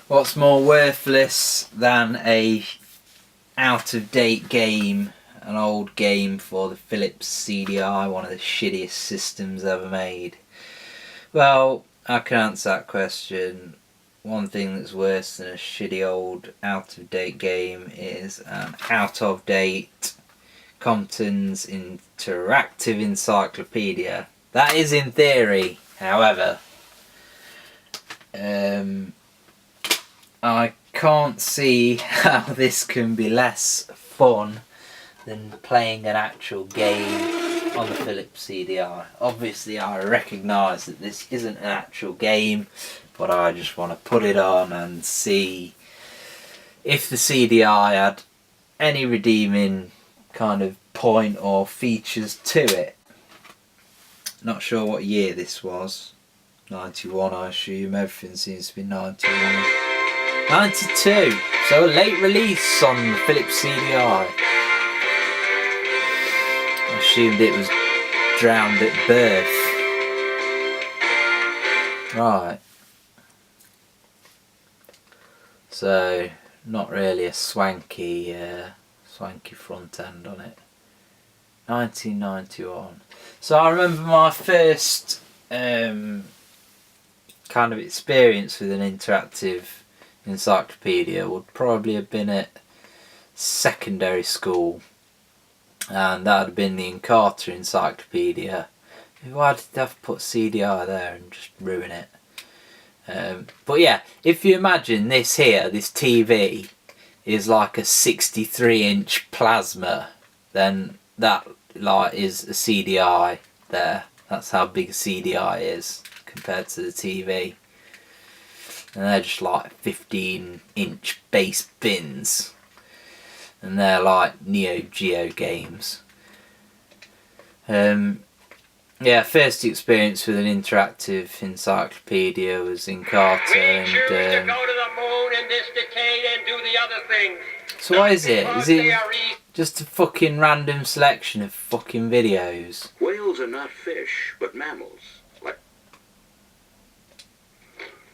What's more worthless than a out-of-date game, an old game for the Philips CDI, one of the shittiest systems ever made? Well, I can answer that question. One thing that's worse than a shitty old out-of-date game is an out-of-date Comptons interactive encyclopedia. That is in theory, however. I can't see how this can be less fun than playing an actual game on the Philips CDI. Obviously I recognise that this isn't an actual game, but I just want to put it on and see if the CDI had any redeeming kind of point or features to it. Not sure what year this was. 91 I assume, everything seems to be 91. 92, so a late release on the Philips CDI. I assumed it was drowned at birth. Right. So, not really a swanky front end on it. 1991. So I remember my first kind of experience with an interactive encyclopedia would probably have been at secondary school, and that would have been the Encarta Encyclopedia. Why did they have to put CDI there and just ruin it? But yeah, if you imagine this here, this TV is like a 63-inch plasma, then that like is a CDI there. That's how big a CDI is compared to the TV. And they're just like 15-inch base bins. And they're like Neo Geo games. Yeah, first experience with an interactive encyclopedia was in Carter, and to go to the moon in this decade and do the other things. so what is it? Is it just a fucking random selection of fucking videos? Whales are not fish, but mammals. Like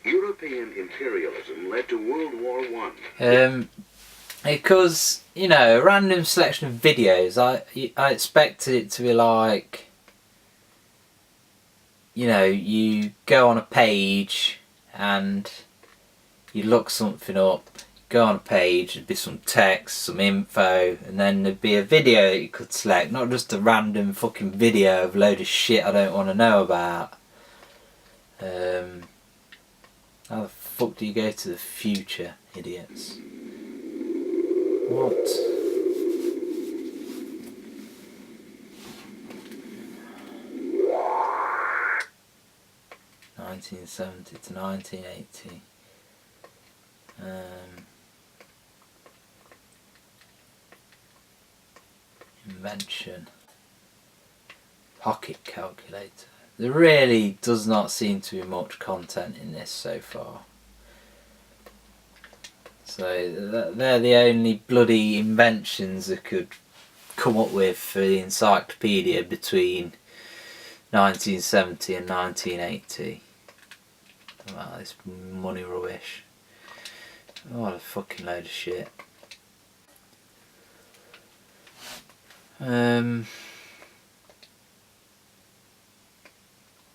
European imperialism led to World War I. Because, you know, a random selection of videos, I expected it to be like, you know, you go on a page and you look something up, go on a page, there'd be some text, some info, and then there'd be a video that you could select, not just a random fucking video of a load of shit I don't want to know about. How the fuck do you go to the future, idiots? What? (1970 to 1980). Invention. Pocket calculator. There really does not seem to be much content in this so far. So they're the only bloody inventions I could come up with for the encyclopedia between 1970 and 1980. Wow, this money rubbish. What a fucking load of shit.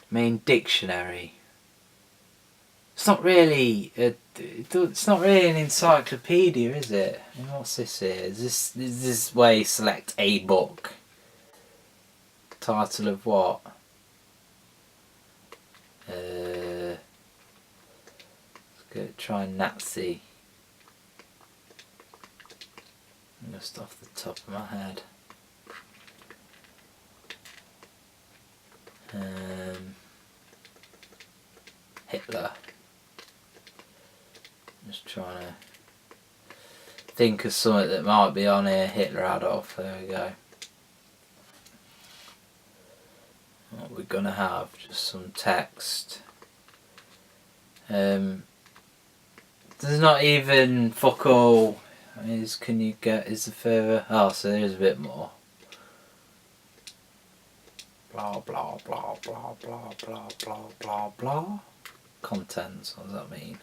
Main dictionary. It's not really it's not really an encyclopedia, is it? I mean, what's this here? Is this where you select a book? Title of what? Let's go try Nazi. Just off the top of my head. Hitler. Just trying to think of something that might be on here. Hitler, Adolf, there we go. What we're gonna have, just some text. There's not even fuck all. Can you get, is the further, oh, so there is a bit more. Blah blah blah blah blah blah blah blah blah. Contents, what does that mean?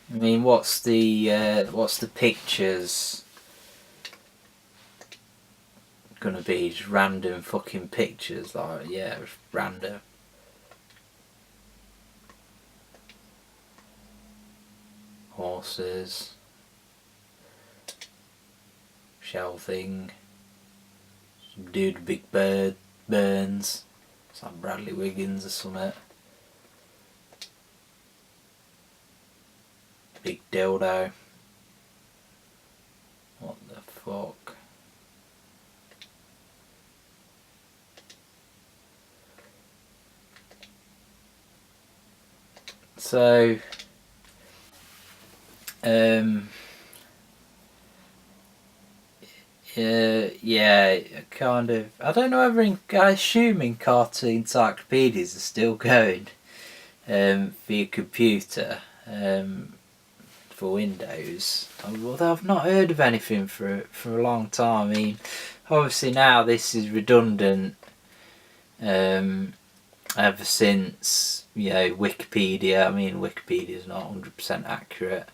I mean, what's the pictures gonna be? Just random fucking pictures, like, yeah, just random. Horses, shell thing, some dude with big burns, it's like Bradley Wiggins or something. Big dildo. What the fuck? So, yeah, kind of. I don't know whether I assume in cartoon encyclopedias are still going for your computer for Windows. Although I've not heard of anything for a long time. I mean, obviously now this is redundant. Ever since, you know, Wikipedia. I mean, Wikipedia is not 100% accurate.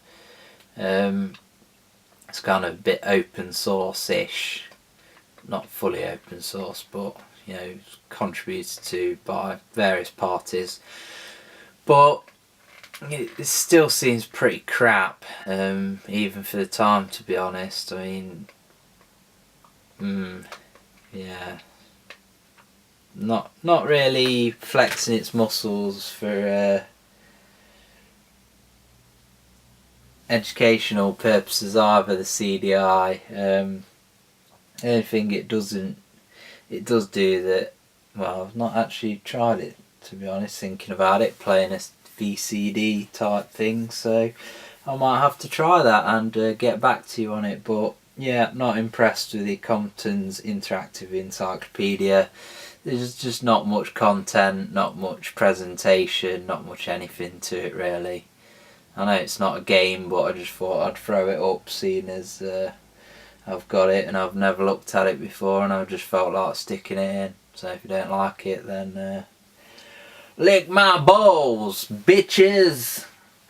It's kind of a bit open source-ish, not fully open source, but, you know, it's contributed to by various parties. But it still seems pretty crap, even for the time, to be honest. I mean, yeah, not really flexing its muscles for educational purposes either, the CDI. Anything it does do that, well, I've not actually tried it, to be honest, thinking about it, playing a VCD type thing, so I might have to try that and get back to you on it. But yeah, not impressed with the Comptons Interactive Encyclopedia. There's just not much content, not much presentation, not much anything to it really. I know it's not a game, but I just thought I'd throw it up, seeing as I've got it and I've never looked at it before, and I've just felt like sticking it in. So if you don't like it, then lick my balls, bitches!